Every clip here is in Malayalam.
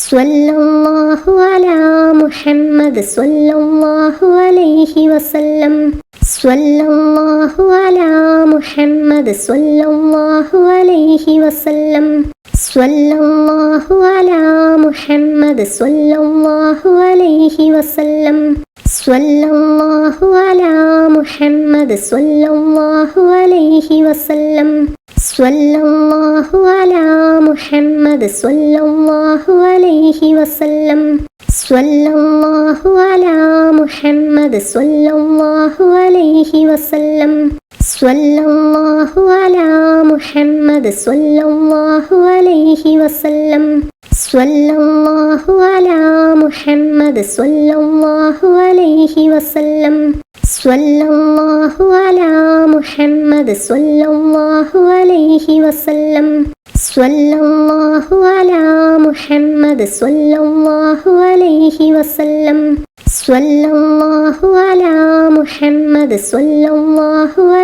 സ്വല്ലല്ലാഹു അലാ മുഹമ്മദ് സ്വല്ലല്ലാഹു അലൈഹി വസല്ലം. സ്വല്ലല്ലാഹു അലാ മുഹമ്മദ് സ്വല്ലല്ലാഹു അലൈഹി വസല്ലം. സ്വല്ലല്ലാഹു അലാ മുഹമ്മദ് സ്വല്ലല്ലാഹു അലൈഹി വസല്ലം. സ്വല്ലല്ലാഹു അലാ മുഹമ്മദ് സ്വല്ലല്ലാഹു അലൈഹി വസല്ലം. സ്വല്ലല്ലാഹു അലാ മുഹമ്മദ് സ്വല്ലല്ലാഹു അലൈഹി വസല്ലം. സ്വല്ലല്ലാഹു അലാ മുഹമ്മദ് സ്വല്ലല്ലാഹു അലൈഹി വസല്ലം. സ്വല്ലല്ലാഹു അലാ മുഹമ്മദ് സ്വല്ലല്ലാഹു അലൈഹി വസല്ലം. സ്വല്ലല്ലാഹു അലാ മുഹമ്മദ് സ്വല്ലല്ലാഹു അലൈഹി വസല്ലം. സ്വല്ലല്ലാഹു അലാ മുഹമ്മദ് സ്വല്ലല്ലാഹു അലൈഹി വസല്ലം. സ്വല്ലല്ലാഹു അലാ മുഹമ്മദ് സ്വല്ലല്ലാഹു അലൈഹി വസല്ലം. സ്വല്ലല്ലാഹു അലാ മുഹമ്മദ് സ്വല്ലല്ലാഹു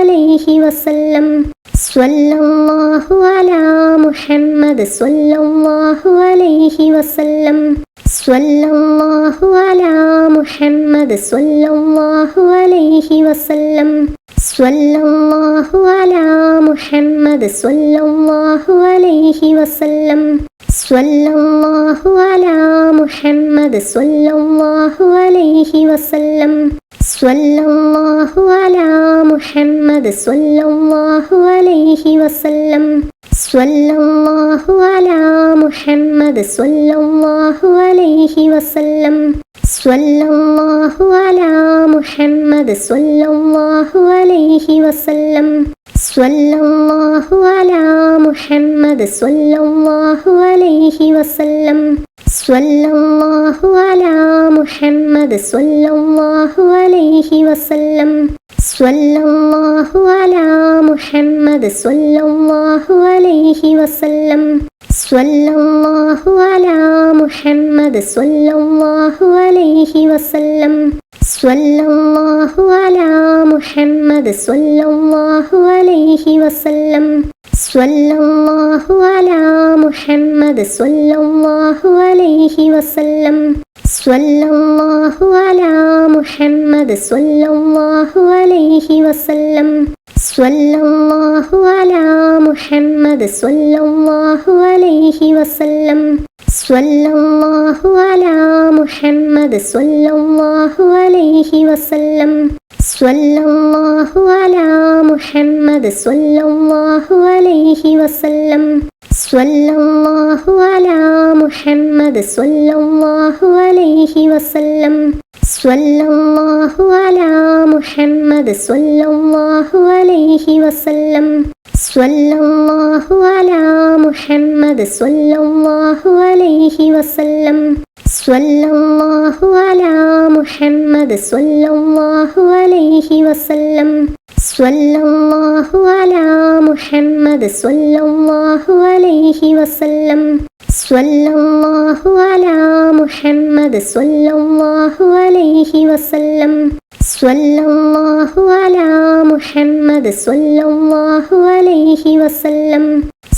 അലൈഹി വസല്ലം. സ്വല്ലല്ലാഹു അലാ മുഹമ്മദ് സ്വല്ലല്ലാഹു അലൈഹി വസല്ലം. സ്വല്ലല്ലാഹു അലാ മുഹമ്മദ് സ്വല്ലല്ലാഹു അലൈഹി വസല്ലം. സ്വല്ലല്ലാഹു അലാ മുഹമ്മദ് സ്വല്ലല്ലാഹു അലൈഹി വസല്ലം. സ്വല്ലല്ലാഹു അലാ മുഹമ്മദ് സ്വല്ലല്ലാഹു അലൈഹി വസല്ലം. സ്വല്ലല്ലാഹു അലാ മുഹമ്മദ് സ്വല്ലല്ലാഹു അലൈഹി വസല്ലം. സ്വല്ലല്ലാഹു അലാ മുഹമ്മദ് സ്വല്ലല്ലാഹു അലൈഹി വസല്ലം. സ്വല്ലല്ലാഹു അലാ മുഹമ്മദ് സ്വല്ലല്ലാഹു അലൈഹി വസല്ലം. സ്വല്ലല്ലാഹു അലാ മുഹമ്മദ് സ്വല്ലല്ലാഹു അലൈഹി വസല്ലം. സ്വല്ലല്ലാഹു അലാ മുഹമ്മദ് സ്വല്ലല്ലാഹു അലൈഹി വസല്ലം. സ്വല്ലല്ലാഹു അലാ മുഹമ്മദ് സ്വല്ലല്ലാഹു അലൈഹി വസല്ലം. സ്വല്ലല്ലാഹു അലാ മുഹമ്മദ് സ്വല്ലല്ലാഹു അലൈഹി വസല്ലം. സ്വല്ലല്ലാഹു അലാ മുഹമ്മദ് സ്വല്ലല്ലാഹു അലൈഹി വസല്ലം. സ്വല്ലല്ലാഹു അലാ മുഹമ്മദ് സ്വല്ലല്ലാഹു അലൈഹി വസല്ലം. സ്വല്ലല്ലാഹു അലാ മുഹമ്മദ് സ്വല്ലല്ലാഹു അലൈഹി വസല്ലം. സ്വല്ലല്ലാഹു അലാ മുഹമ്മദ് സ്വല്ലല്ലാഹു അലൈഹി വസല്ലം. സ്വല്ലല്ലാഹു അലാ മുഹമ്മദ് സ്വല്ലല്ലാഹു അലൈഹി വസല്ലം. സ്വല്ലല്ലാഹു അലാ മുഹമ്മദ് സ്വല്ലല്ലാഹു അലൈഹി വസല്ലം. സ്വല്ലല്ലാഹു അലാ മുഹമ്മദ് സ്വല്ലല്ലാഹു അലൈഹി വസല്ലം. സ്വല്ലല്ലാഹു അലാ മുഹമ്മദ് സ്വല്ലല്ലാഹു അലൈഹി വസല്ലം. സ്വല്ലല്ലാഹു അലാ മുഹമ്മദ് സ്വല്ലല്ലാഹു അലൈഹി വസല്ലം. സ്വല്ലല്ലാഹു അലാ മുഹമ്മദ് സ്വല്ലല്ലാഹു അലൈഹി വസല്ലം. സ്വല്ലല്ലാഹു അലാ മുഹമ്മദ് സ്വല്ലല്ലാഹു അലൈഹി വസല്ലം. സ്വല്ലല്ലാഹു അലാ മുഹമ്മദ് സ്വല്ലല്ലാഹു അലൈഹി വസല്ലം. സ്വല്ലല്ലാഹു അലാ മുഹമ്മദ് സ്വല്ലല്ലാഹു അലൈഹി വസല്ലം. സ്വല്ലല്ലാഹു അലാ മുഹമ്മദ് സ്വല്ലല്ലാഹു അലൈഹി വസല്ലം.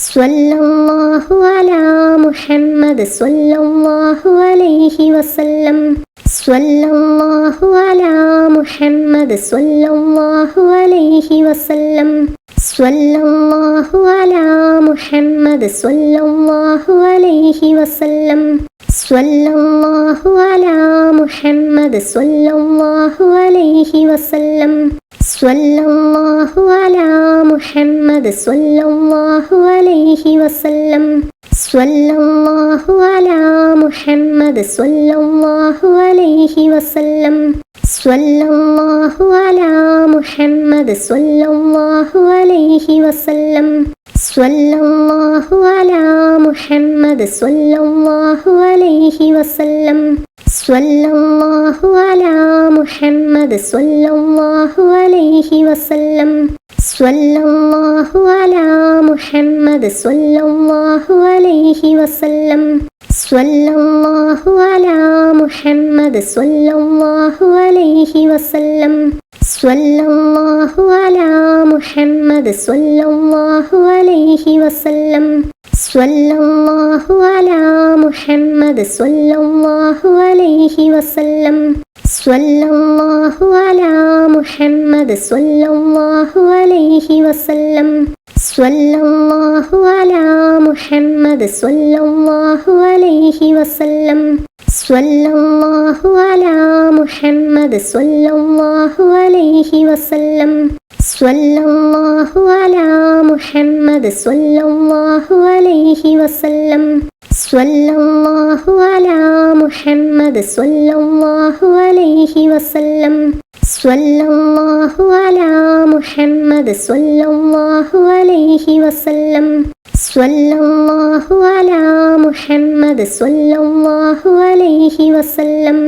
സ്വല്ലല്ലാഹു അലാ മുഹമ്മദ് സ്വല്ലല്ലാഹു അലൈഹി വസല്ലം. സ്വല്ലല്ലാഹു അലാ മുഹമ്മദ് സ്വല്ലല്ലാഹു അലൈഹി വസല്ലം. സ്വല്ലല്ലാഹു അലാ മുഹമ്മദ് സ്വല്ലല്ലാഹു അലൈഹി വസല്ലം. സ്വല്ലല്ലാഹു അലാ മുഹമ്മദ് സ്വല്ലല്ലാഹു അലൈഹി വസല്ലം. സ്വല്ലല്ലാഹു അലാ മുഹമ്മദ് സ്വല്ലല്ലാഹു അലൈഹി വസല്ലം. സ്വല്ലല്ലാഹു അലാ മുഹമ്മദ് സ്വല്ലല്ലാഹു അലൈഹി വസല്ലം. സ്വല്ലല്ലാഹു അലാ മുഹമ്മദ് സ്വല്ലല്ലാഹു അലൈഹി വസല്ലം. സ്വല്ലല്ലാഹു അലാ മുഹമ്മദ് സ്വല്ലല്ലാഹു അലൈഹി വസല്ലം. സ്വല്ലല്ലാഹു അലാ മുഹമ്മദ് സ്വല്ലല്ലാഹു അലൈഹി വസല്ലം. സ്വല്ലല്ലാഹു അലാ മുഹമ്മദ് സ്വല്ലല്ലാഹു അലൈഹി വസല്ലം. സ്വല്ലല്ലാഹു അലാ മുഹമ്മദ് സ്വല്ലല്ലാഹു അലൈഹി വസല്ലം. സ്വല്ലല്ലാഹു അലാ മുഹമ്മദ് സ്വല്ലല്ലാഹു അലൈഹി വസല്ലം സ്വല്ലല്ലാഹു അലാ മുഹമ്മദ് സ്വല്ലല്ലാഹു അലൈഹി വസല്ലം സ്വല്ലല്ലാഹു അലാ മുഹമ്മദ് സ്വല്ലല്ലാഹു അലൈഹി വസല്ലം സ്വല്ലല്ലാഹു അലാ മുഹമ്മദ് സ്വല്ലല്ലാഹു അലൈഹി വസല്ലം സ്വല്ലല്ലാഹു അലാ മുഹമ്മദ് സ്വല്ലല്ലാഹു അലൈഹി വസല്ലം സ്വല്ലല്ലാഹു അലാ മുഹമ്മദ് സ്വല്ലല്ലാഹു അലൈഹി വസല്ലം സ്വല്ലല്ലാഹു അലാ മുഹമ്മദ് സ്വല്ലല്ലാഹു അലൈഹി വസല്ലം സ്വല്ലല്ലാഹു അലാ മുഹമ്മദ് സ്വല്ലല്ലാഹു അലൈഹി വസല്ലം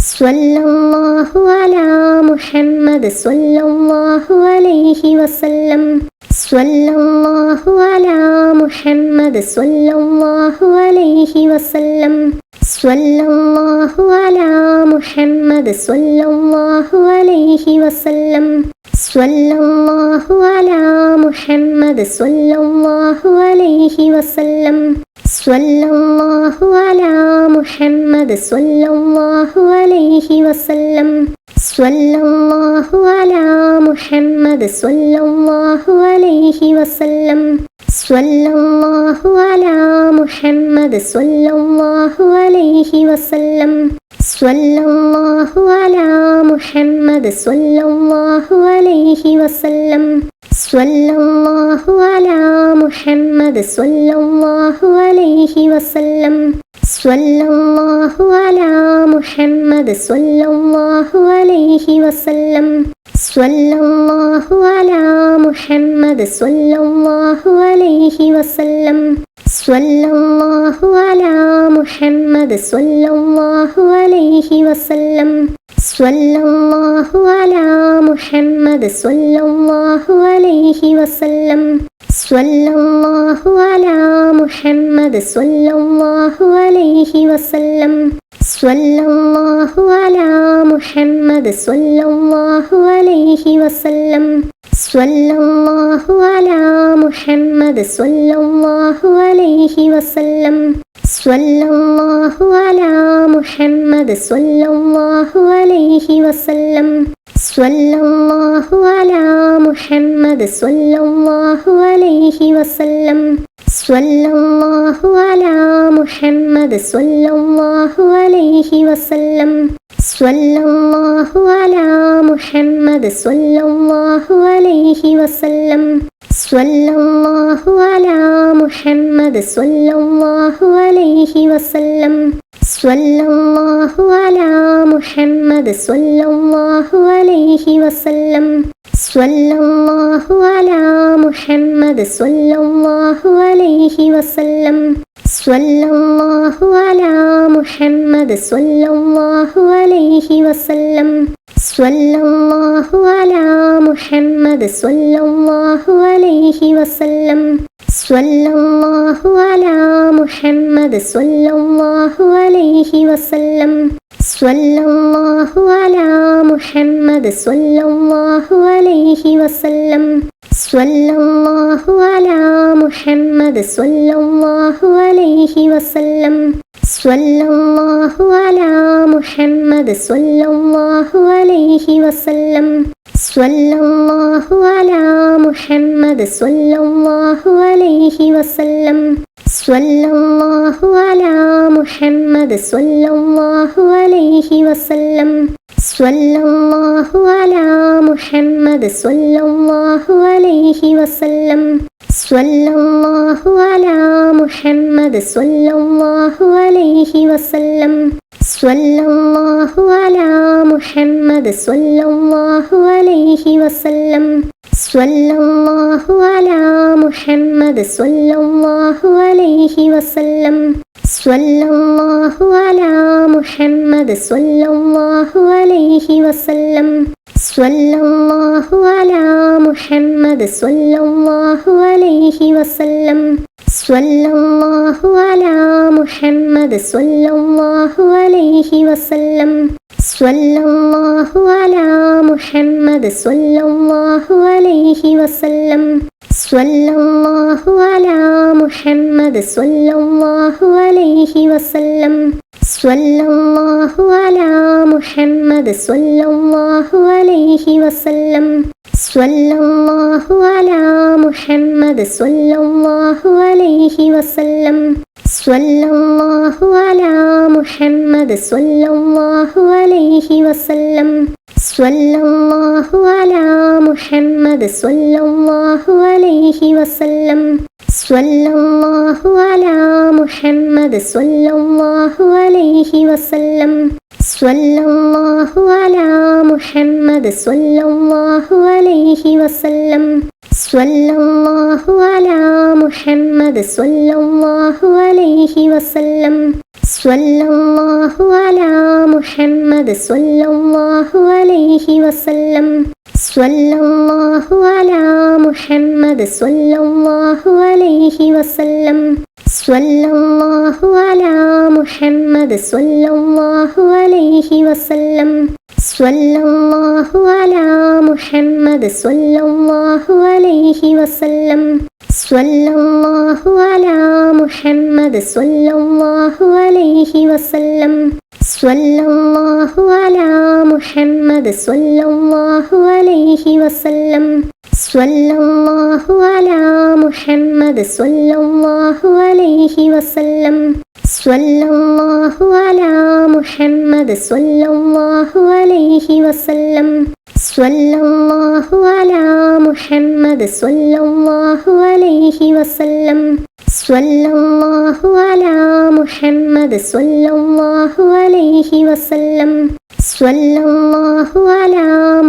സ്വല്ലല്ലാഹു അലാ മുഹമ്മദ് സ്വല്ലല്ലാഹു അലൈഹി വസല്ലം സ്വല്ലല്ലാഹു അലാ മുഹമ്മദ് സ്വല്ലല്ലാഹു അലൈഹി വസല്ലം സ്വല്ലല്ലാഹു അലാ മുഹമ്മദ് സ്വല്ലല്ലാഹു അലൈഹി വസല്ലം സ്വല്ലല്ലാഹു അലാ മുഹമ്മദ് സ്വല്ലല്ലാഹു അലൈഹി വസല്ലം സ്വല്ലല്ലാഹു അലാ മുഹമ്മദ് സ്വല്ലല്ലാഹു അലൈഹി വസല്ലം സ്വല്ലല്ലാഹു അലാ മുഹമ്മദ് സ്വല്ലല്ലാഹു അലൈഹി വസല്ലം സ്വല്ലല്ലാഹു അലാ മുഹമ്മദ് സ്വല്ലല്ലാഹു അലൈഹി വസല്ലം സ്വല്ലല്ലാഹു അലാ മുഹമ്മദ് സ്വല്ലല്ലാഹു അലൈഹി വസല്ലം സ്വല്ലല്ലാഹു അലാ മുഹമ്മദ് സ്വല്ലല്ലാഹു അലൈഹി വസല്ലം സ്വല്ലല്ലാഹു അലാ മുഹമ്മദ് സ്വല്ലല്ലാഹു അലൈഹി വസല്ലം സ്വല്ലല്ലാഹു അലാ മുഹമ്മദ് സ്വല്ലല്ലാഹു അലൈഹി വസല്ലം സ്വല്ലല്ലാഹു അലാ മുഹമ്മദ് സ്വല്ലല്ലാഹു അലൈഹി വസല്ലം സ്വല്ലല്ലാഹു അലാ മുഹമ്മദ് സ്വല്ലല്ലാഹു അലൈഹി വസല്ലം സ്വല്ലല്ലാഹു അലാ മുഹമ്മദ് സ്വല്ലല്ലാഹു അലൈഹി വസല്ലം സ്വല്ലല്ലാഹു അലാ മുഹമ്മദ് സ്വല്ലല്ലാഹു അലൈഹി വസല്ലം സ്വല്ലല്ലാഹു അലാ മുഹമ്മദ് സ്വല്ലല്ലാഹു അലൈഹി വസല്ലം സ്വല്ലല്ലാഹു അലാ മുഹമ്മദ് സ്വല്ലല്ലാഹു അലൈഹി വസല്ലം സ്വല്ലല്ലാഹു അലാ മുഹമ്മദ് സ്വല്ലല്ലാഹു അലൈഹി വസല്ലം സ്വല്ലല്ലാഹു അലാ മുഹമ്മദ് സ്വല്ലല്ലാഹു അലൈഹി വസല്ലം സ്വല്ലല്ലാഹു അലാ മുഹമ്മദ് സ്വല്ലല്ലാഹു അലൈഹി വസല്ലം സ്വല്ലല്ലാഹു അലാ മുഹമ്മദ് സ്വല്ലല്ലാഹു അലൈഹി വസല്ലം സ്വല്ലല്ലാഹു അലാ മുഹമ്മദ് സ്വല്ലല്ലാഹു അലൈഹി വസല്ലം സ്വല്ലല്ലാഹു അലാ മുഹമ്മദ് സ്വല്ലല്ലാഹു അലൈഹി വസല്ലം സ്വല്ലല്ലാഹു അലാ മുഹമ്മദ് സ്വല്ലല്ലാഹു അലൈഹി വസല്ലം സ്വല്ലല്ലാഹു അലാ മുഹമ്മദ് സ്വല്ലല്ലാഹു അലൈഹി വസല്ലം സ്വല്ലല്ലാഹു അലാ മുഹമ്മദ് സ്വല്ലല്ലാഹു അലൈഹി വസല്ലം സ്വല്ലല്ലാഹു അലാ മുഹമ്മദ് സ്വല്ലല്ലാഹു അലൈഹി വസല്ലം സ്വല്ലല്ലാഹു അലാ മുഹമ്മദ് സ്വല്ലല്ലാഹു അലൈഹി വസല്ലം സ്വല്ലല്ലാഹു അലാ മുഹമ്മദ് സ്വല്ലല്ലാഹു അലൈഹി വസല്ലം സ്വല്ലല്ലാഹു അലാ മുഹമ്മദ് സ്വല്ലല്ലാഹു അലൈഹി വസല്ലം സ്വല്ലല്ലാഹു അലാ മുഹമ്മദ് സ്വല്ലല്ലാഹു അലൈഹി വസല്ലം സ്വല്ലല്ലാഹു അലാ മുഹമ്മദ് സ്വല്ലല്ലാഹു അലൈഹി വസല്ലം സ്വല്ലല്ലാഹു അലാ മുഹമ്മദ് സ്വല്ലല്ലാഹു അലൈഹി വസല്ലം സ്വല്ലല്ലാഹു അലാ മുഹമ്മദ് സ്വല്ലല്ലാഹു അലൈഹി വസല്ലം സ്വല്ലല്ലാഹു അലാ മുഹമ്മദ് സ്വല്ലല്ലാഹു അലൈഹി വസല്ലം സ്വല്ലല്ലാഹു അലാ മുഹമ്മദ് സ്വല്ലല്ലാഹു അലൈഹി വസല്ലം സ്വല്ലല്ലാഹു അലാ മുഹമ്മദ് സ്വല്ലല്ലാഹു അലൈഹി വസല്ലം സ്വല്ലല്ലാഹു അലാ മുഹമ്മദ് സ്വല്ലല്ലാഹു അലൈഹി വസല്ലം സ്വല്ലല്ലാഹു അലാ മുഹമ്മദ് സ്വല്ലല്ലാഹു അലൈഹി വസല്ലം സ്വല്ലല്ലാഹു അലാ മുഹമ്മദ് സ്വല്ലല്ലാഹു അലൈഹി വസല്ലം സ്വല്ലല്ലാഹു അലാ മുഹമ്മദ് സ്വല്ലല്ലാഹു അലൈഹി വസല്ലം സ്വല്ലല്ലാഹു അലാ മുഹമ്മദ് സ്വല്ലല്ലാഹു അലൈഹി വസല്ലം സ്വല്ലല്ലാഹു അലാ മുഹമ്മദ് സ്വല്ലല്ലാഹു അലൈഹി വസല്ലം സ്വല്ലല്ലാഹു അലാ മുഹമ്മദ് സ്വല്ലല്ലാഹു അലൈഹി വസല്ലം സ്വല്ലല്ലാഹു അലാ മുഹമ്മദ് സ്വല്ലല്ലാഹു അലൈഹി വസല്ലം സ്വല്ലല്ലാഹു അലാ മുഹമ്മദ് സ്വല്ലല്ലാഹു അലൈഹി വസല്ലം സ്വല്ലല്ലാഹു അലാ മുഹമ്മദ് സ്വല്ലല്ലാഹു അലൈഹി വസല്ലം സ്വല്ലല്ലാഹു അലാ മുഹമ്മദ് സ്വല്ലല്ലാഹു അലൈഹി വസല്ലം സ്വല്ലല്ലാഹു അലാ മുഹമ്മദ് സ്വല്ലല്ലാഹു അലൈഹി വസല്ലം സ്വല്ലല്ലാഹു അലാ മുഹമ്മദ് സ്വല്ലല്ലാഹു അലൈഹി വസല്ലം സ്വല്ലല്ലാഹു അലാ മുഹമ്മദ് സ്വല്ലല്ലാഹു അലൈഹി വസല്ലം സ്വല്ലല്ലാഹു അലാ മുഹമ്മദ് സ്വല്ലല്ലാഹു അലൈഹി വസല്ലം സ്വല്ലല്ലാഹു അലാ മുഹമ്മദ് സ്വല്ലല്ലാഹു അലൈഹി വസല്ലം സ്വല്ലല്ലാഹു അലാ മുഹമ്മദ് സ്വല്ലല്ലാഹു അലൈഹി വസല്ലം സ്വല്ലല്ലാഹു അലാ മുഹമ്മദ് സ്വല്ലല്ലാഹു അലൈഹി വസല്ലം സ്വല്ലല്ലാഹു അലാ മുഹമ്മദ് സ്വല്ലല്ലാഹു അലൈഹി വസല്ലം സ്വല്ലല്ലാഹു അലാ മുഹമ്മദ് സ്വല്ലല്ലാഹു അലൈഹി വസല്ലം സ്വല്ലല്ലാഹു അലാ മുഹമ്മദ് സ്വല്ലല്ലാഹു അലൈഹി വസല്ലം സ്വല്ലല്ലാഹു അലാ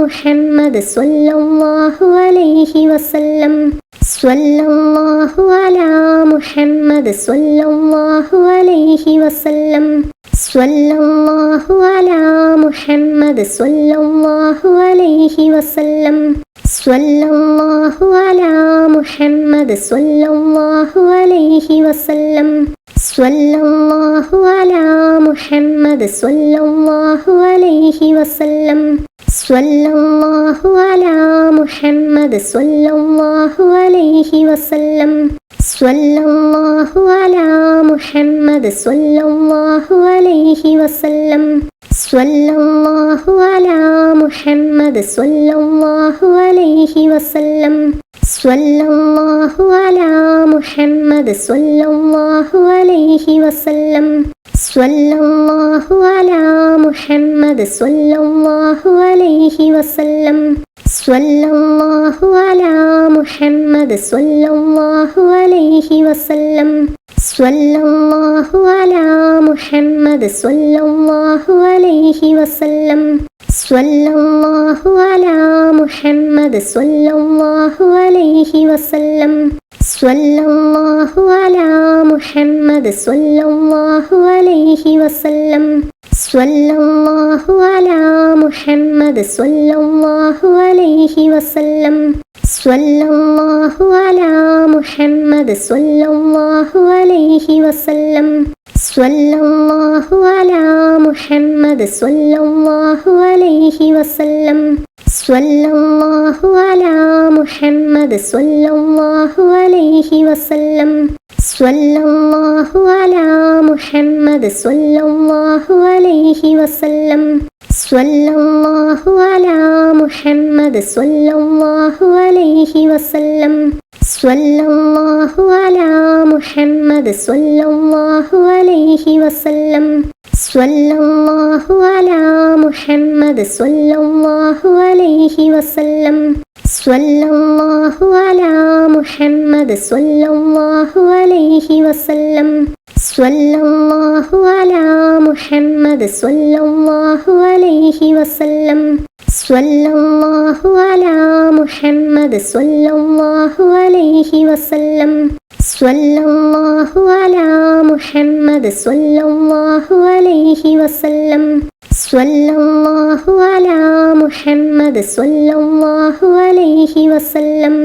മുഹമ്മദ് സ്വല്ലല്ലാഹു അലൈഹി വസല്ലം സ്വല്ലല്ലാഹു അലാ മുഹമ്മദ് സ്വല്ലല്ലാഹു അലൈഹി വസല്ലം സ്വല്ലല്ലാഹു അലാ മുഹമ്മദ് സ്വല്ലല്ലാഹു അലൈഹി വസല്ലം സ്വല്ലല്ലാഹു അലാ മുഹമ്മദ് സ്വല്ലല്ലാഹു അലൈഹി വസല്ലം സ്വല്ലല്ലാഹു അലാ മുഹമ്മദ് സ്വല്ലല്ലാഹു അലൈഹി വസല്ലം സ്വല്ലല്ലാഹു അലാ മുഹമ്മദ് സ്വല്ലല്ലാഹു അലൈഹി വസല്ലം സ്വല്ലല്ലാഹു അലാ മുഹമ്മദ് സ്വല്ലല്ലാഹു അലൈഹി വസല്ലം സ്വല്ലല്ലാഹു അലാ മുഹമ്മദ് സ്വല്ലല്ലാഹു അലൈഹി വസല്ലം സ്വല്ലല്ലാഹു അലാ മുഹമ്മദ് സ്വല്ലല്ലാഹു അലൈഹി വസല്ലം സ്വല്ലല്ലാഹു അലാ മുഹമ്മദ് സ്വല്ലല്ലാഹു അലൈഹി വസല്ലം സ്വല്ലല്ലാഹു അലാ മുഹമ്മദ് സ്വല്ലല്ലാഹു അലൈഹി വസല്ലം സ്വല്ലല്ലാഹു അലാ മുഹമ്മദ് സ്വല്ലല്ലാഹു അലൈഹി വസല്ലം സ്വല്ലല്ലാഹു അലാ മുഹമ്മദ് സ്വല്ലല്ലാഹു അലൈഹി വസല്ലം സ്വല്ലല്ലാഹു അലാ മുഹമ്മദ് സ്വല്ലല്ലാഹു അലൈഹി വസല്ലം സ്വല്ലല്ലാഹു അലാ മുഹമ്മദ് സ്വല്ലല്ലാഹു അലൈഹി വസല്ലം സ്വല്ലല്ലാഹു അലാ മുഹമ്മദ് സ്വല്ലല്ലാഹു അലൈഹി വസല്ലം സ്വല്ലല്ലാഹു അലാ മുഹമ്മദ് സ്വല്ലല്ലാഹു അലൈഹി വസല്ലം സ്വല്ലല്ലാഹു അലാ മുഹമ്മദ് സ്വല്ലല്ലാഹു അലൈഹി വസല്ലം സ്വല്ലല്ലാഹു അലാ മുഹമ്മദ് സ്വല്ലല്ലാഹു അലൈഹി വസല്ലം സ്വല്ലല്ലാഹു അലാ മുഹമ്മദ് സ്വല്ലല്ലാഹു അലൈഹി വസല്ലം സ്വല്ലല്ലാഹു അലാ മുഹമ്മദ് സ്വല്ലല്ലാഹു അലൈഹി വസല്ലം സ്വല്ലല്ലാഹു അലാ മുഹമ്മദ് സ്വല്ലല്ലാഹു അലൈഹി വസല്ലം സ്വല്ലല്ലാഹു അലാ മുഹമ്മദ് സ്വല്ലല്ലാഹു അലൈഹി വസല്ലം സ്വല്ലല്ലാഹു അലാ മുഹമ്മദ് സ്വല്ലല്ലാഹു അലൈഹി വസല്ലം സ്വല്ലല്ലാഹു അലാ മുഹമ്മദ് സ്വല്ലല്ലാഹു അലൈഹി വസല്ലം സ്വല്ലല്ലാഹു അലാ മുഹമ്മദ് സ്വല്ലല്ലാഹു അലൈഹി വസല്ലം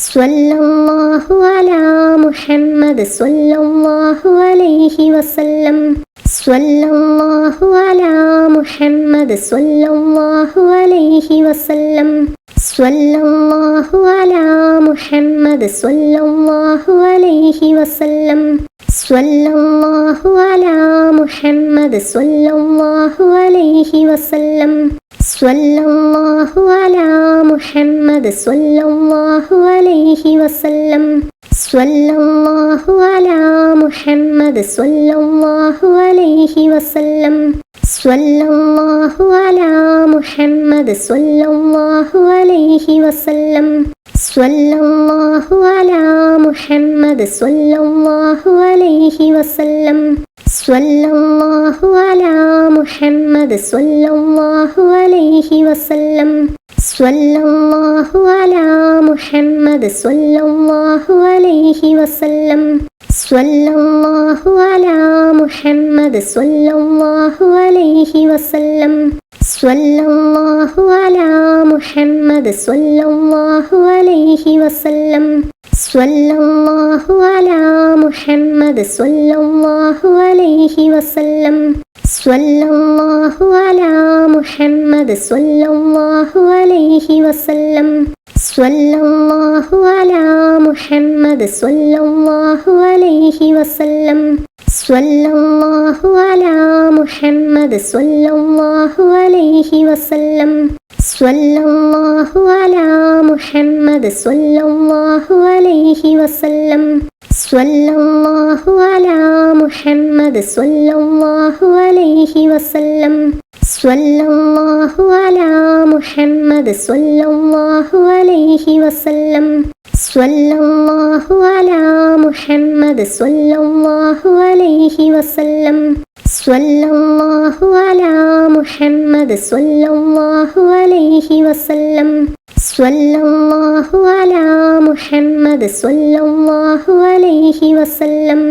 സ്വല്ലല്ലാഹു അലാ മുഹമ്മദ് സ്വല്ലല്ലാഹു അലൈഹി വസല്ലം സ്വല്ലല്ലാഹു അലാ മുഹമ്മദ് സ്വല്ലല്ലാഹു അലൈഹി വസല്ലം സ്വല്ലല്ലാഹു അലാ മുഹമ്മദ് സ്വല്ലല്ലാഹു അലൈഹി വസല്ലം സ്വല്ലല്ലാഹു അലാ മുഹമ്മദ് സ്വല്ലല്ലാഹു അലൈഹി വസല്ലം സ്വല്ലല്ലാഹു അലാ മുഹമ്മദ് സ്വല്ലല്ലാഹു അലൈഹി വസല്ലം സ്വല്ലല്ലാഹു അലാ മുഹമ്മദ് സ്വല്ലല്ലാഹു അലൈഹി വസല്ലം സ്വല്ലല്ലാഹു അലാ മുഹമ്മദ് സ്വല്ലല്ലാഹു അലൈഹി വസല്ലം സ്വല്ലല്ലാഹു അലാ മുഹമ്മദ് സ്വല്ലല്ലാഹു അലൈഹി വസല്ലം സ്വല്ലല്ലാഹു അലാ മുഹമ്മദ് സ്വല്ലല്ലാഹു അലൈഹി വസല്ലം സ്വല്ലല്ലാഹു അലാ മുഹമ്മദ് സ്വല്ലല്ലാഹു അലൈഹി വസല്ലം സ്വല്ലല്ലാഹു അലാ മുഹമ്മദ് സ്വല്ലല്ലാഹു അലൈഹി വസല്ലം സ്വല്ലല്ലാഹു അലാ മുഹമ്മദ് സ്വല്ലല്ലാഹു അലൈഹി വസല്ലം സ്വല്ലല്ലാഹു അലാ മുഹമ്മദ് സ്വല്ലല്ലാഹു അലൈഹി വസല്ലം സ്വല്ലല്ലാഹു അലാ മുഹമ്മദ് സ്വല്ലല്ലാഹു അലൈഹി വസല്ലം സ്വല്ലല്ലാഹു അലാ മുഹമ്മദ് സ്വല്ലല്ലാഹു അലൈഹി വസല്ലം സ്വല്ലല്ലാഹു അലാ മുഹമ്മദ് സ്വല്ലല്ലാഹു അലൈഹി വസല്ലം സ്വല്ലല്ലാഹു അലാ മുഹമ്മദ് സ്വല്ലല്ലാഹു അലൈഹി വസല്ലം സ്വല്ലല്ലാഹു അലാ മുഹമ്മദ് സ്വല്ലല്ലാഹു അലൈഹി വസല്ലം സ്വല്ലല്ലാഹു അലാ മുഹമ്മദ് സ്വല്ലല്ലാഹു അലൈഹി വസല്ലം സ്വല്ലല്ലാഹു അലാ മുഹമ്മദ് സ്വല്ലല്ലാഹു അലൈഹി വസല്ലം സ്വല്ലല്ലാഹു അലാ മുഹമ്മദ് സ്വല്ലല്ലാഹു അലൈഹി വസല്ലം സ്വല്ലല്ലാഹു അലാ മുഹമ്മദ് സ്വല്ലല്ലാഹു അലൈഹി വസല്ലം സ്വല്ലല്ലാഹു അലാ മുഹമ്മദ് സ്വല്ലല്ലാഹു അലൈഹി വസല്ലം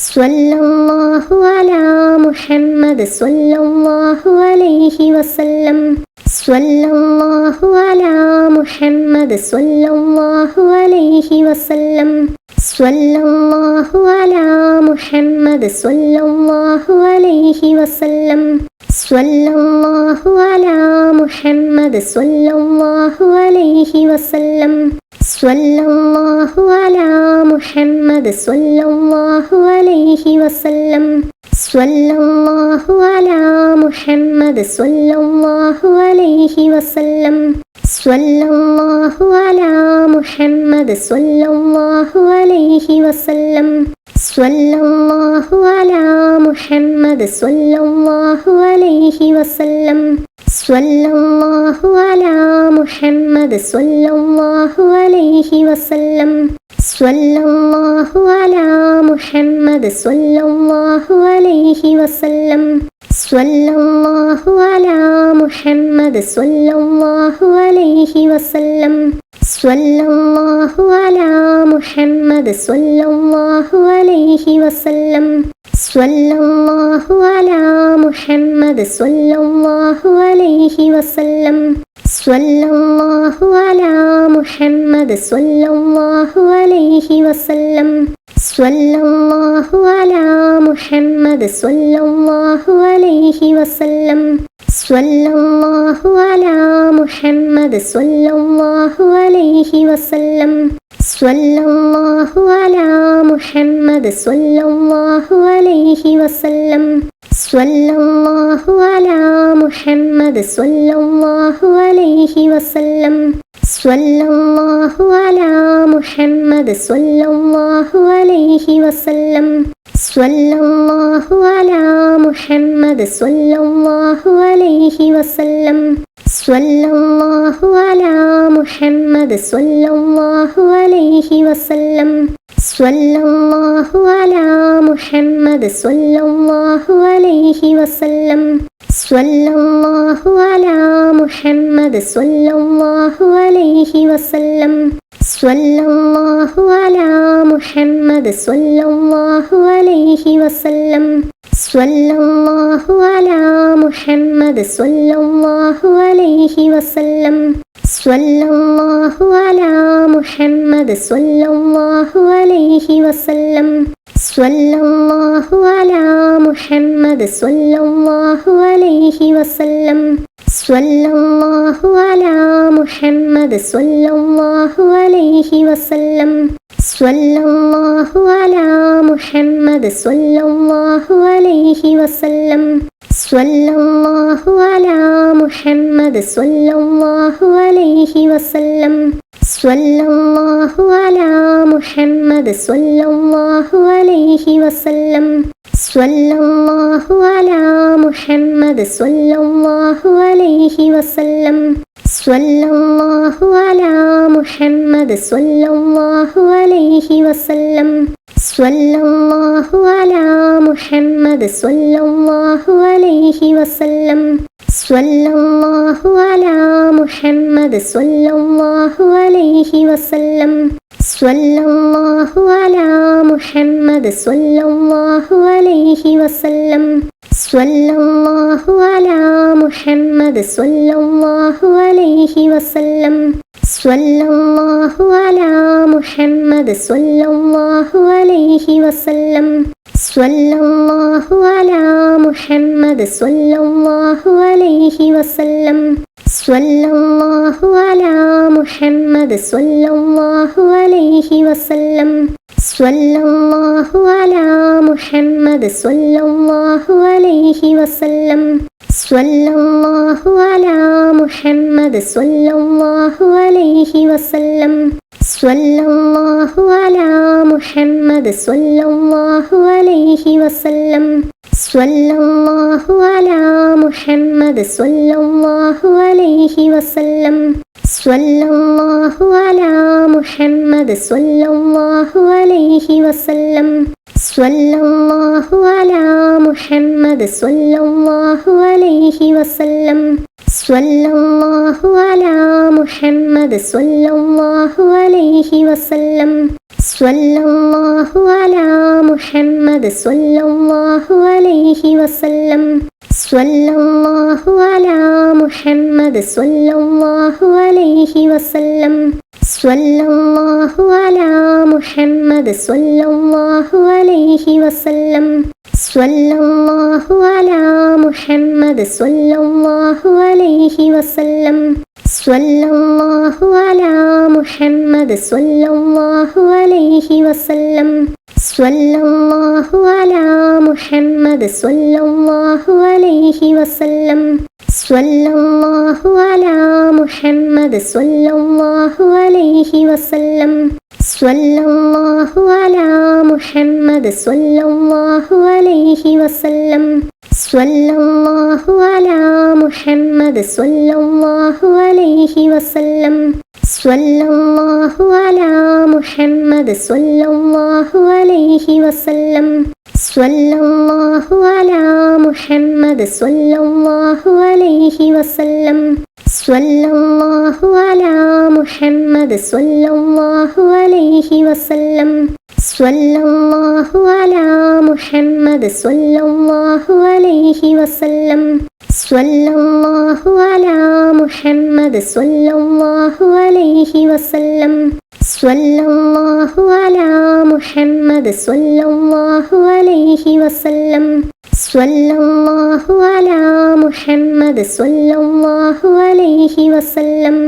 സ്വല്ലല്ലാഹു അലാ മുഹമ്മദ് സ്വല്ലല്ലാഹു അലൈഹി വസല്ലം സ്വല്ലല്ലാഹു അലാ മുഹമ്മദ് സ്വല്ലല്ലാഹു അലൈഹി വസല്ലം സ്വല്ലല്ലാഹു അലാ മുഹമ്മദ് സ്വല്ലല്ലാഹു അലൈഹി വസല്ലം സ്വല്ലല്ലാഹു അലാ മുഹമ്മദ് സ്വല്ലല്ലാഹു അലൈഹി വസല്ലം സ്വല്ലല്ലാഹു അലാ മുഹമ്മദ് സ്വല്ലല്ലാഹു അലൈഹി വസല്ലം സ്വല്ലല്ലാഹു അലാ മുഹമ്മദ് സ്വല്ലല്ലാഹു അലൈഹി വസല്ലം സ്വല്ലല്ലാഹു അലാ മുഹമ്മദ് സ്വല്ലല്ലാഹു അലൈഹി വസല്ലം സ്വല്ലല്ലാഹു അലാ മുഹമ്മദ് സ്വല്ലല്ലാഹു അലൈഹി വസല്ലം സ്വല്ലല്ലാഹു അലാ മുഹമ്മദ് സ്വല്ലല്ലാഹു അലൈഹി വസല്ലം സ്വല്ലല്ലാഹു അലാ മുഹമ്മദ് സ്വല്ലല്ലാഹു അലൈഹി വസല്ലം സ്വല്ലല്ലാഹു അലാ മുഹമ്മദ് സ്വല്ലല്ലാഹു അലൈഹി വസല്ലം സ്വല്ലല്ലാഹു അലാ മുഹമ്മദ് സ്വല്ലല്ലാഹു അലൈഹി വസല്ലം സ്വല്ലല്ലാഹു അലാ മുഹമ്മദ് സ്വല്ലല്ലാഹു അലൈഹി വസല്ലം സ്വല്ലല്ലാഹു അലാ മുഹമ്മദ് സ്വല്ലല്ലാഹു അലൈഹി വസല്ലം സ്വല്ലല്ലാഹു അലാ മുഹമ്മദ് സ്വല്ലല്ലാഹു അലൈഹി വസല്ലം സ്വല്ലല്ലാഹു അലാ മുഹമ്മദ് സ്വല്ലല്ലാഹു അലൈഹി വസല്ലം സ്വല്ലല്ലാഹു അലാ മുഹമ്മദ് സ്വല്ലല്ലാഹു അലൈഹി വസല്ലം സ്വല്ലല്ലാഹു അലാ മുഹമ്മദ് സ്വല്ലല്ലാഹു അലൈഹി വസല്ലം സ്വല്ലല്ലാഹു അലാ മുഹമ്മദ് സ്വല്ലല്ലാഹു അലൈഹി വസല്ലം സ്വല്ലല്ലാഹു അലാ മുഹമ്മദ് സ്വല്ലല്ലാഹു അലൈഹി വസല്ലം സ്വല്ലല്ലാഹു അലാ മുഹമ്മദ് സ്വല്ലല്ലാഹു അലൈഹി വസല്ലം സ്വല്ലല്ലാഹു അലാ മുഹമ്മദ് സ്വല്ലല്ലാഹു അലൈഹി വസല്ലം സ്വല്ലല്ലാഹു അലാ മുഹമ്മദ് സ്വല്ലല്ലാഹു അലൈഹി വസല്ലം സ്വല്ലല്ലാഹു അലാ മുഹമ്മദ് സ്വല്ലല്ലാഹു അലൈഹി വസല്ലം സ്വല്ലല്ലാഹു അലാ മുഹമ്മദ് സ്വല്ലല്ലാഹു അലൈഹി വസല്ലം സ്വല്ലല്ലാഹു അലാ മുഹമ്മദ് സ്വല്ലല്ലാഹു അലൈഹി വസല്ലം സ്വല്ലല്ലാഹു അലാ മുഹമ്മദ് സ്വല്ലല്ലാഹു അലൈഹി വസല്ലം സ്വല്ലല്ലാഹു അലാ മുഹമ്മദ് സ്വല്ലല്ലാഹു അലൈഹി വസല്ലം സ്വല്ലല്ലാഹു അലാ മുഹമ്മദ് സ്വല്ലല്ലാഹു അലൈഹി വസല്ലം സ്വല്ലല്ലാഹു അലാ മുഹമ്മദ് സ്വല്ലല്ലാഹു അലൈഹി വസല്ലം സ്വല്ലല്ലാഹു അലാ മുഹമ്മദ് സ്വല്ലല്ലാഹു അലൈഹി വസല്ലം സ്വല്ലല്ലാഹു അലാ മുഹമ്മദ് സ്വല്ലല്ലാഹു അലൈഹി വസല്ലം സ്വല്ലല്ലാഹു അലാ മുഹമ്മദ് സ്വല്ലല്ലാഹു അലൈഹി വസല്ലം സ്വല്ലല്ലാഹു അലാ മുഹമ്മദ് സ്വല്ലല്ലാഹു അലൈഹി വസല്ലം സ്വല്ലല്ലാഹു അലാ മുഹമ്മദ് സ്വല്ലല്ലാഹു അലൈഹി വസല്ലം സ്വല്ലല്ലാഹു അലാ മുഹമ്മദ് സ്വല്ലല്ലാഹു അലൈഹി വസല്ലം സ്വല്ലല്ലാഹു അലാ മുഹമ്മദ് സ്വല്ലല്ലാഹു അലൈഹി വസല്ലം സ്വല്ലല്ലാഹു അലാ മുഹമ്മദ് സ്വല്ലല്ലാഹു അലൈഹി വസല്ലം സ്വല്ലല്ലാഹു അലാ മുഹമ്മദ് സ്വല്ലല്ലാഹു അലൈഹി വസല്ലം സ്വല്ലല്ലാഹു അലാ മുഹമ്മദ് സ്വല്ലല്ലാഹു അലൈഹി വസല്ലം സ്വല്ലല്ലാഹു അലാ മുഹമ്മദ് സ്വല്ലല്ലാഹു അലൈഹി വസല്ലം സ്വല്ലല്ലാഹു അലാ മുഹമ്മദ് സ്വല്ലല്ലാഹു അലൈഹി വസല്ലം സ്വല്ലല്ലാഹു അലാ മുഹമ്മദ് സ്വല്ലല്ലാഹു അലൈഹി വസല്ലം സ്വല്ലല്ലാഹു അലാ മുഹമ്മദ് സ്വല്ലല്ലാഹു അലൈഹി വസല്ലം സ്വല്ലല്ലാഹു അലാ മുഹമ്മദ് സ്വല്ലല്ലാഹു അലൈഹി വസല്ലം സ്വല്ലല്ലാഹു അലാ മുഹമ്മദ് സ്വല്ലല്ലാഹു അലൈഹി വസല്ലം സ്വല്ലല്ലാഹു അലാ മുഹമ്മദ് സ്വല്ലല്ലാഹു അലൈഹി വസല്ലം സ്വല്ലല്ലാഹു അലാ മുഹമ്മദ് സ്വല്ലല്ലാഹു അലൈഹി വസല്ലം സ്വല്ലല്ലാഹു അലാ മുഹമ്മദ് സ്വല്ലല്ലാഹു അലൈഹി വസല്ലം സ്വല്ലല്ലാഹു അലാ മുഹമ്മദ് സ്വല്ലല്ലാഹു അലൈഹി വസല്ലം സ്വല്ലല്ലാഹു അലാ മുഹമ്മദ് സ്വല്ലല്ലാഹു അലൈഹി വസല്ലം സ്വല്ലല്ലാഹു അലാ മുഹമ്മദ് സ്വല്ലല്ലാഹു അലൈഹി വസല്ലം സ്വല്ലല്ലാഹു അലാ മുഹമ്മദ് സ്വല്ലല്ലാഹു അലൈഹി വസല്ലം സ്വല്ലല്ലാഹു അലാ മുഹമ്മദ് സ്വല്ലല്ലാഹു അലൈഹി വസല്ലം സ്വല്ലല്ലാഹു അലാ മുഹമ്മദ് സ്വല്ലല്ലാഹു അലൈഹി വസല്ലം സ്വല്ലല്ലാഹു അലാ മുഹമ്മദ് സ്വല്ലല്ലാഹു അലൈഹി വസല്ലം സ്വല്ലല്ലാഹു അലാ മുഹമ്മദ് സ്വല്ലല്ലാഹു അലൈഹി വസല്ലം സ്വല്ലല്ലാഹു അലാ മുഹമ്മദ് സ്വല്ലല്ലാഹു അലൈഹി വസല്ലം സ്വല്ലല്ലാഹു അലാ മുഹമ്മദ് സ്വല്ലല്ലാഹു അലൈഹി വസല്ലം സ്വല്ലല്ലാഹു അലാ മുഹമ്മദ് സ്വല്ലല്ലാഹു അലൈഹി വസല്ലം സ്വല്ലല്ലാഹു അലാ മുഹമ്മദ് സ്വല്ലല്ലാഹു അലൈഹി വസല്ലം സ്വല്ലല്ലാഹു അലാ മുഹമ്മദ് സ്വല്ലല്ലാഹു അലൈഹി വസല്ലം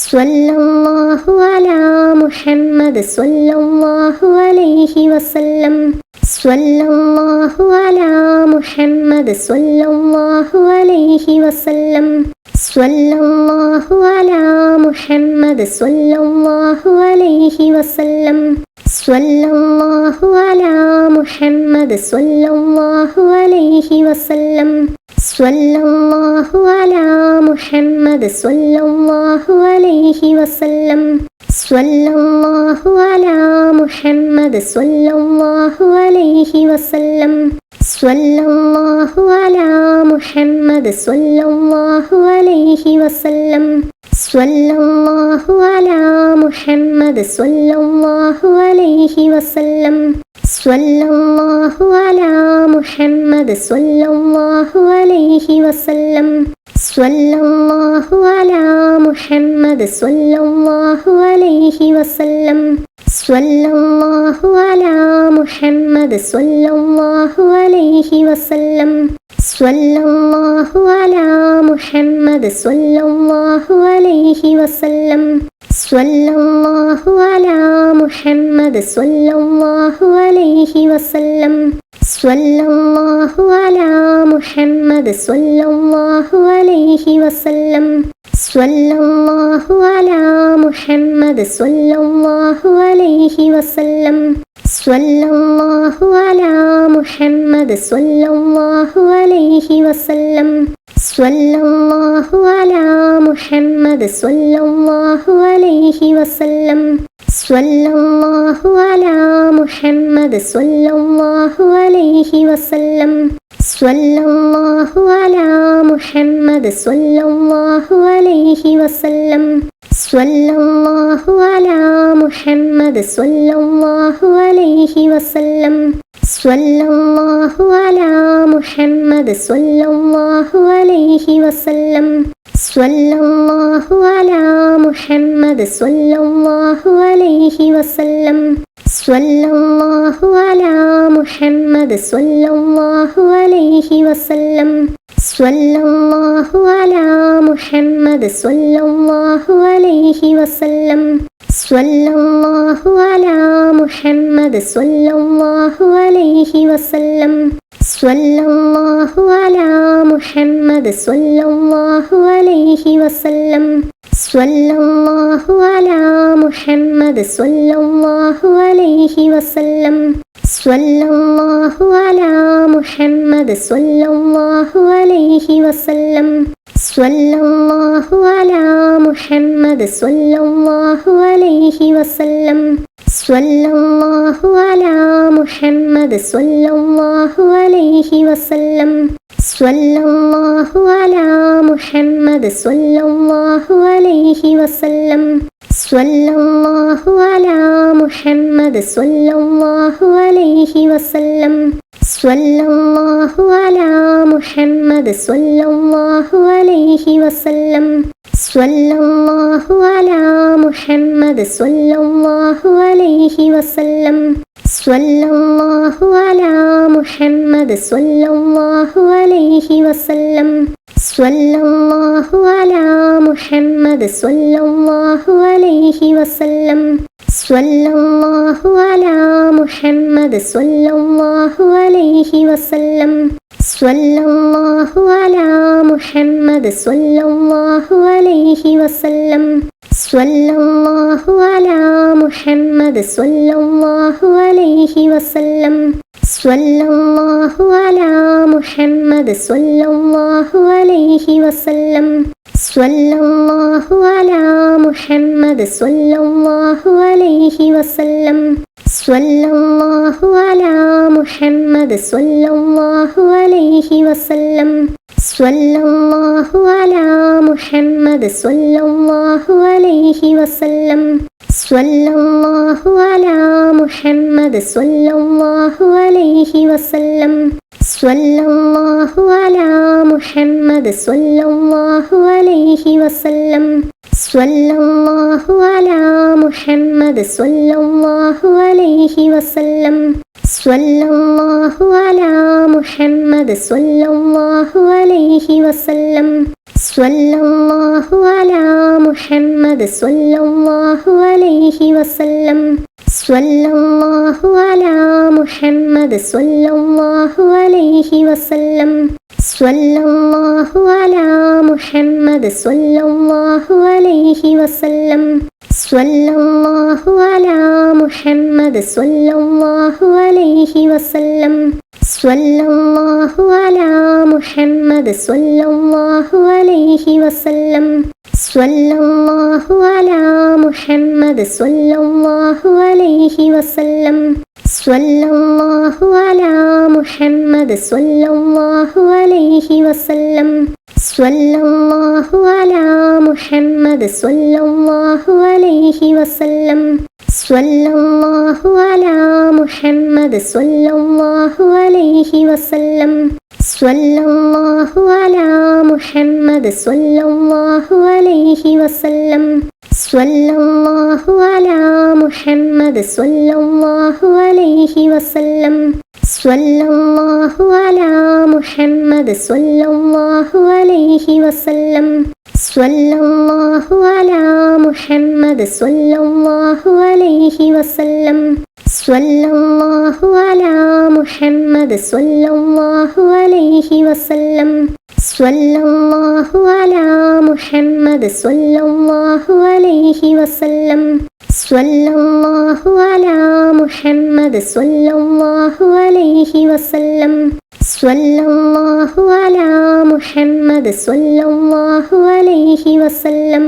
സ്വല്ലല്ലാഹു അലാ മുഹമ്മദ് സ്വല്ലല്ലാഹു അലൈഹി വസല്ലം സ്വല്ലല്ലാഹു അലാ മുഹമ്മദ് സ്വല്ലല്ലാഹു അലൈഹി വസല്ലം സ്വല്ലല്ലാഹു അലാ മുഹമ്മദ് സ്വല്ലല്ലാഹു അലൈഹി വസല്ലം സ്വല്ലല്ലാഹു അലാ മുഹമ്മദ് സ്വല്ലല്ലാഹു അലൈഹി വസല്ലം സ്വല്ലല്ലാഹു അലാ മുഹമ്മദ് സ്വല്ലല്ലാഹു അലൈഹി വസല്ലം സ്വല്ലല്ലാഹു അലാ മുഹമ്മദ് സ്വല്ലല്ലാഹു അലൈഹി വസല്ലം സ്വല്ലല്ലാഹു അലാ മുഹമ്മദ് സ്വല്ലല്ലാഹു അലൈഹി വസല്ലം സ്വല്ലല്ലാഹു അലാ മുഹമ്മദ് സ്വല്ലല്ലാഹു അലൈഹി വസല്ലം സ്വല്ലല്ലാഹു അലാ മുഹമ്മദ് സ്വല്ലല്ലാഹു അലൈഹി വസല്ലം സ്വല്ലല്ലാഹു അലാ മുഹമ്മദ് സ്വല്ലല്ലാഹു അലൈഹി വസല്ലം സ്വല്ലല്ലാഹു അലാ മുഹമ്മദ് സ്വല്ലല്ലാഹു അലൈഹി വസല്ലം സ്വല്ലല്ലാഹു അലാ മുഹമ്മദ് സ്വല്ലല്ലാഹു അലൈഹി വസല്ലം സ്വല്ലല്ലാഹു അലാ മുഹമ്മദ് സ്വല്ലല്ലാഹു അലൈഹി വസല്ലം സ്വല്ലല്ലാഹു അലാ മുഹമ്മദ് സ്വല്ലല്ലാഹു അലൈഹി വസല്ലം സ്വല്ലല്ലാഹു അലാ മുഹമ്മദ് സ്വല്ലല്ലാഹു അലൈഹി വസല്ലം സ്വല്ലല്ലാഹു അലാ മുഹമ്മദ് സ്വല്ലല്ലാഹു അലൈഹി വസല്ലം സ്വല്ലല്ലാഹു അലാ മുഹമ്മദ് സ്വല്ലല്ലാഹു അലൈഹി വസല്ലം സ്വല്ലല്ലാഹു അലാ മുഹമ്മദ് സ്വല്ലല്ലാഹു അലൈഹി വസല്ലം സ്വല്ലല്ലാഹു അലാ മുഹമ്മദ് സ്വല്ലല്ലാഹു അലൈഹി വസല്ലം സ്വല്ലല്ലാഹു അലാ മുഹമ്മദ് സ്വല്ലല്ലാഹു അലൈഹി വസല്ലം സ്വല്ലല്ലാഹു അലാ മുഹമ്മദ് സ്വല്ലല്ലാഹു അലൈഹി വസല്ലം സ്വല്ലല്ലാഹു അലാ മുഹമ്മദ് സ്വല്ലല്ലാഹു അലൈഹി വസല്ലം സ്വല്ലല്ലാഹു അലാ മുഹമ്മദ് സ്വല്ലല്ലാഹു അലൈഹി വസല്ലം സ്വല്ലല്ലാഹു അലാ മുഹമ്മദ് സ്വല്ലല്ലാഹു അലൈഹി വസല്ലം സ്വല്ലല്ലാഹു അലാ മുഹമ്മദ് സ്വല്ലല്ലാഹു അലൈഹി വസല്ലം സ്വല്ലല്ലാഹു അലാ മുഹമ്മദ് സ്വല്ലല്ലാഹു അലൈഹി വസല്ലം സ്വല്ലല്ലാഹു അലാ മുഹമ്മദ് സ്വല്ലല്ലാഹു അലൈഹി വസല്ലം സ്വല്ലല്ലാഹു അലാ മുഹമ്മദ് സ്വല്ലല്ലാഹു അലൈഹി വസല്ലം സ്വല്ലല്ലാഹു അലാ മുഹമ്മദ് സ്വല്ലല്ലാഹു അലൈഹി വസല്ലം സ്വല്ലല്ലാഹു അലാ മുഹമ്മദ് സ്വല്ലല്ലാഹു അലൈഹി വസല്ലം സ്വല്ലല്ലാഹു അലാ മുഹമ്മദ് സ്വല്ലല്ലാഹു അലൈഹി വസല്ലം സ്വല്ലല്ലാഹു അലാ മുഹമ്മദ് സ്വല്ലല്ലാഹു അലൈഹി വസല്ലം സ്വല്ലല്ലാഹു അലാ മുഹമ്മദ് സ്വല്ലല്ലാഹു അലൈഹി വസല്ലം സ്വല്ലല്ലാഹു അലാ മുഹമ്മദ് സ്വല്ലല്ലാഹു അലൈഹി വസല്ലം സ്വല്ലല്ലാഹു അലാ മുഹമ്മദ് സ്വല്ലല്ലാഹു അലൈഹി വസല്ലം സ്വല്ലല്ലാഹു അലാ മുഹമ്മദ് സ്വല്ലല്ലാഹു അലൈഹി വസല്ലം സ്വല്ലല്ലാഹു അലാ മുഹമ്മദ് സ്വല്ലല്ലാഹു അലൈഹി വസല്ലം സ്വല്ലല്ലാഹു അലാ മുഹമ്മദ് സ്വല്ലല്ലാഹു അലൈഹി വസല്ലം സ്വല്ലല്ലാഹു അലാ മുഹമ്മദ് സ്വല്ലല്ലാഹു അലൈഹി വസല്ലം സ്വല്ലല്ലാഹു അലാ മുഹമ്മദ് സ്വല്ലല്ലാഹു അലൈഹി വസല്ലം സ്വല്ലല്ലാഹു അലാ മുഹമ്മദ് സ്വല്ലല്ലാഹു അലൈഹി വസല്ലം സ്വല്ലല്ലാഹു അലാ മുഹമ്മദ് സ്വല്ലല്ലാഹു അലൈഹി വസല്ലം സ്വല്ലല്ലാഹു അലാ മുഹമ്മദ് സ്വല്ലല്ലാഹു അലൈഹി വസല്ലം സ്വല്ലല്ലാഹു അലാ മുഹമ്മദ് സ്വല്ലല്ലാഹു അലൈഹി വസല്ലം സ്വല്ലല്ലാഹു അലാ മുഹമ്മദ് സ്വല്ലല്ലാഹു അലൈഹി വസല്ലം സ്വല്ലല്ലാഹു അലാ മുഹമ്മദ് സ്വല്ലല്ലാഹു അലൈഹി വസല്ലം സ്വല്ലല്ലാഹു അലാ മുഹമ്മദ് സ്വല്ലല്ലാഹു അലൈഹി വസല്ലം സ്വല്ലല്ലാഹു അലാ മുഹമ്മദ് സ്വല്ലല്ലാഹു അലൈഹി വസല്ലം സ്വല്ലല്ലാഹു അലാ മുഹമ്മദ് സ്വല്ലല്ലാഹു അലൈഹി വസല്ലം സ്വല്ലല്ലാഹു അലാ മുഹമ്മദ് സ്വല്ലല്ലാഹു അലൈഹി വസല്ലം സ്വല്ലല്ലാഹു അലാ മുഹമ്മദ് സ്വല്ലല്ലാഹു അലൈഹി വസല്ലം സ്വല്ലല്ലാഹു അലാ മുഹമ്മദ് സ്വല്ലല്ലാഹു അലൈഹി വസല്ലം സ്വല്ലല്ലാഹു അലാ മുഹമ്മദ് സ്വല്ലല്ലാഹു അലൈഹി വസല്ലം സ്വല്ലല്ലാഹു അലാ മുഹമ്മദ് സ്വല്ലല്ലാഹു അലൈഹി വസല്ലം സ്വല്ലല്ലാഹു അലാ മുഹമ്മദ് സ്വല്ലല്ലാഹു അലൈഹി വസല്ലം സ്വല്ലല്ലാഹു അലാ മുഹമ്മദ് സ്വല്ലല്ലാഹു അലൈഹി വസല്ലം സ്വല്ലല്ലാഹു അലാ മുഹമ്മദ് സ്വല്ലല്ലാഹു അലൈഹി വസല്ലം സ്വല്ലല്ലാഹു അലാ മുഹമ്മദ് സ്വല്ലല്ലാഹു അലൈഹി വസല്ലം സ്വല്ലല്ലാഹു അലാ മുഹമ്മദ് സ്വല്ലല്ലാഹു അലൈഹി വസല്ലം സ്വല്ലല്ലാഹു അലാ മുഹമ്മദ് സ്വല്ലല്ലാഹു അലൈഹി വസല്ലം സ്വല്ലല്ലാഹു അലാ മുഹമ്മദ് സ്വല്ലല്ലാഹു അലൈഹി വസല്ലം സ്വല്ലല്ലാഹു അലാ മുഹമ്മദ് സ്വല്ലല്ലാഹു അലൈഹി വസല്ലം സ്വല്ലല്ലാഹു അലാ മുഹമ്മദ് സ്വല്ലല്ലാഹു അലൈഹി വസല്ലം സ്വല്ലല്ലാഹു അലാ മുഹമ്മദ് സ്വല്ലല്ലാഹു അലൈഹി വസല്ലം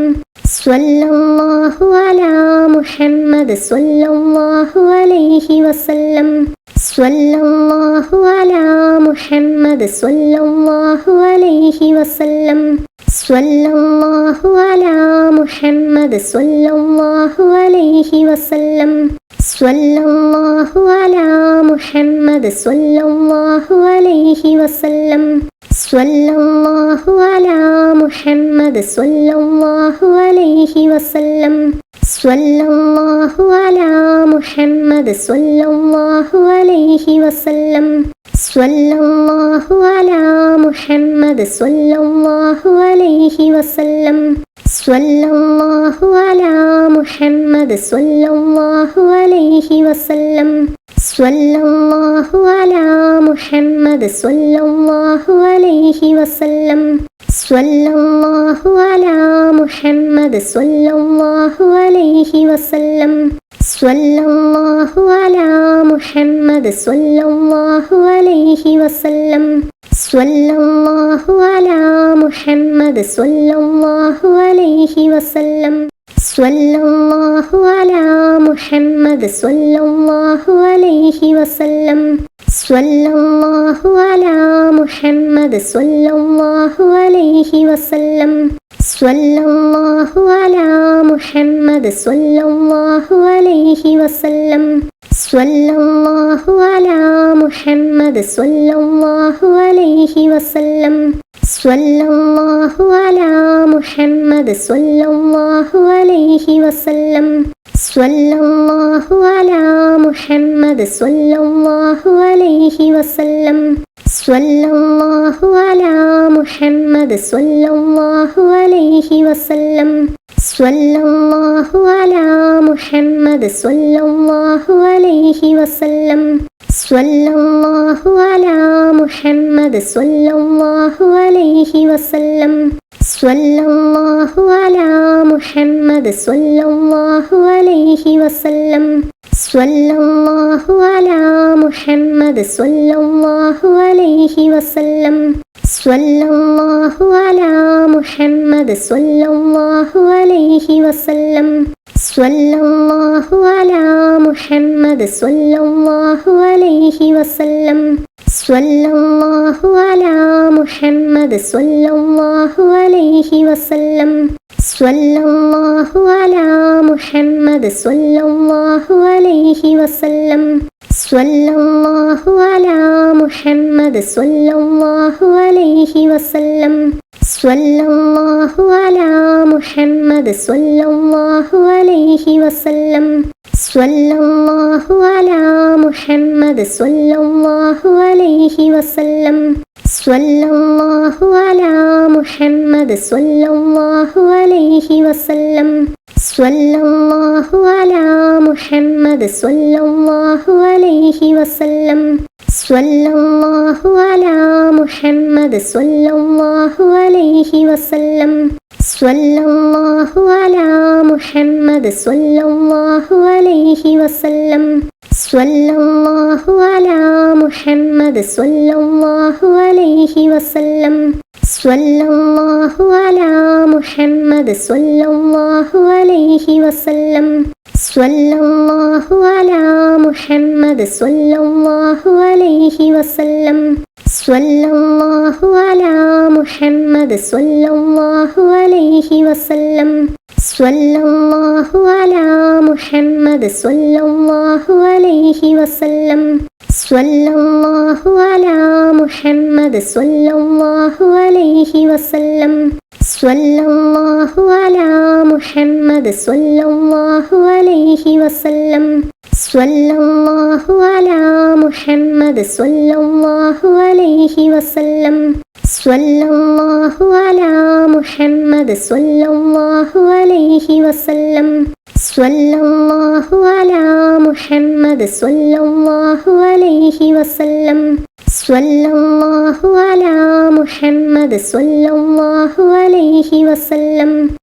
സ്വല്ലല്ലാഹു അലാ മുഹമ്മദ് സ്വല്ലല്ലാഹു അലൈഹി വസല്ലം സ്വല്ലല്ലാഹു അലാ മുഹമ്മദ് സ്വല്ലല്ലാഹു അലൈഹി വസല്ലം സ്വല്ലല്ലാഹു അലാ മുഹമ്മദ് സ്വല്ലല്ലാഹു അലൈഹി വസല്ലം സ്വല്ലല്ലാഹു അലാ മുഹമ്മദ് സ്വല്ലല്ലാഹു അലൈഹി വസല്ലം സ്വല്ലല്ലാഹു അലാ മുഹമ്മദ് സ്വല്ലല്ലാഹു അലൈഹി വസല്ലം സ്വല്ലല്ലാഹു അലാ മുഹമ്മദ് സ്വല്ലല്ലാഹു അലൈഹി വസല്ലം സ്വല്ലല്ലാഹു അലാ മുഹമ്മദ് സ്വല്ലല്ലാഹു അലൈഹി വസല്ലം സ്വല്ലല്ലാഹു അലാ മുഹമ്മദ് സ്വല്ലല്ലാഹു അലൈഹി വസല്ലം സ്വല്ലല്ലാഹു അലാ മുഹമ്മദ് സ്വല്ലല്ലാഹു അലൈഹി വസല്ലം സ്വല്ലല്ലാഹു അലാ മുഹമ്മദ് സ്വല്ലല്ലാഹു അലൈഹി വസല്ലം സ്വല്ലല്ലാഹു അലാ മുഹമ്മദ് സ്വല്ലല്ലാഹു അലൈഹി വസല്ലം സ്വല്ലല്ലാഹു അലാ മുഹമ്മദ് സ്വല്ലല്ലാഹു അലൈഹി വസല്ലം സ്വല്ലല്ലാഹു അലാ മുഹമ്മദ് സ്വല്ലല്ലാഹു അലൈഹി വസല്ലം സ്വല്ലല്ലാഹു അലാ മുഹമ്മദ് സ്വല്ലല്ലാഹു അലൈഹി വസല്ലം സ്വല്ലല്ലാഹു അലാ മുഹമ്മദ് സ്വല്ലല്ലാഹു അലൈഹി വസല്ലം സ്വല്ലല്ലാഹു അലാ മുഹമ്മദ് സ്വല്ലല്ലാഹു അലൈഹി വസല്ലം സ്വല്ലല്ലാഹു അലാ മുഹമ്മദ് സ്വല്ലല്ലാഹു അലൈഹി വസല്ലം സ്വല്ലല്ലാഹു അലാ മുഹമ്മദ് സ്വല്ലല്ലാഹു അലൈഹി വസല്ലം സ്വല്ലല്ലാഹു അലാ മുഹമ്മദ് സ്വല്ലല്ലാഹു അലൈഹി വസല്ലം സ്വല്ലല്ലാഹു അലാ മുഹമ്മദ് സ്വല്ലല്ലാഹു അലൈഹി വസല്ലം സ്വല്ലല്ലാഹു അലാ മുഹമ്മദ് സ്വല്ലല്ലാഹു അലൈഹി വസല്ലം സ്വല്ലല്ലാഹു അലാ മുഹമ്മദ് സ്വല്ലല്ലാഹു അലൈഹി വസല്ലം സ്വല്ലല്ലാഹു അലാ മുഹമ്മദ് സ്വല്ലല്ലാഹു അലൈഹി വസല്ലം സ്വല്ലല്ലാഹു അലാ മുഹമ്മദ് സ്വല്ലല്ലാഹു അലൈഹി വസല്ലം സ്വല്ലല്ലാഹു അലാ മുഹമ്മദ് സ്വല്ലല്ലാഹു അലൈഹി വസല്ലം സ്വല്ലല്ലാഹു അലാ മുഹമ്മദ് സ്വല്ലല്ലാഹു അലൈഹി വസല്ലം സ്വല്ലല്ലാഹു അലാ മുഹമ്മദ് സ്വല്ലല്ലാഹു അലൈഹി വസല്ലം സ്വല്ലല്ലാഹു അലാ മുഹമ്മദ് സ്വല്ലല്ലാഹു അലൈഹി വസല്ലം സ്വല്ലല്ലാഹു അലാ മുഹമ്മദ് സ്വല്ലല്ലാഹു അലൈഹി വസല്ലം സ്വല്ലല്ലാഹു അലാ മുഹമ്മദ് സ്വല്ലല്ലാഹു അലൈഹി വസല്ലം സ്വല്ലല്ലാഹു അലാ മുഹമ്മദ് സ്വല്ലല്ലാഹു അലൈഹി വസല്ലം സ്വല്ലല്ലാഹു അലാ മുഹമ്മദ് സ്വല്ലല്ലാഹു അലൈഹി വസല്ലം സ്വല്ലല്ലാഹു അലാ മുഹമ്മദ് സ്വല്ലല്ലാഹു അലൈഹി വസല്ലം സ്വല്ലല്ലാഹു അലാ മുഹമ്മദ് സ്വല്ലല്ലാഹു അലൈഹി വസല്ലം സ്വല്ലല്ലാഹു അലാ മുഹമ്മദ് സ്വല്ലല്ലാഹു അലൈഹി വസല്ലം സ്വല്ലല്ലാഹു അലാ മുഹമ്മദ് സ്വല്ലല്ലാഹു അലൈഹി വസല്ലം സ്വല്ലല്ലാഹു അലാ മുഹമ്മദ് സ്വല്ലല്ലാഹു അലൈഹി വസല്ലം സ്വല്ലല്ലാഹു അലാ മുഹമ്മദ് സ്വല്ലല്ലാഹു അലൈഹി വസല്ലം സ്വല്ലല്ലാഹു അലാ മുഹമ്മദ് സ്വല്ലല്ലാഹു അലൈഹി വസല്ലം സ്വല്ലല്ലാഹു അലാ മുഹമ്മദ് സ്വല്ലല്ലാഹു അലൈഹി വസല്ലം സ്വല്ലല്ലാഹു അലാ മുഹമ്മദ് സ്വല്ലല്ലാഹു അലൈഹി വസല്ലം. സ്വല്ലല്ലാഹു അലാ മുഹമ്മദ് സ്വല്ലല്ലാഹു അലൈഹി വസല്ലം. സ്വല്ലല്ലാഹു അലാ മുഹമ്മദ് സ്വല്ലല്ലാഹു അലൈഹി വസല്ലം. സ്വല്ലല്ലാഹു അലാ മുഹമ്മദ് സ്വല്ലല്ലാഹു അലൈഹി വസല്ലം. സ്വല്ലല്ലാഹു അലാ മുഹമ്മദ് സ്വല്ലല്ലാഹു അലൈഹി വസല്ലം.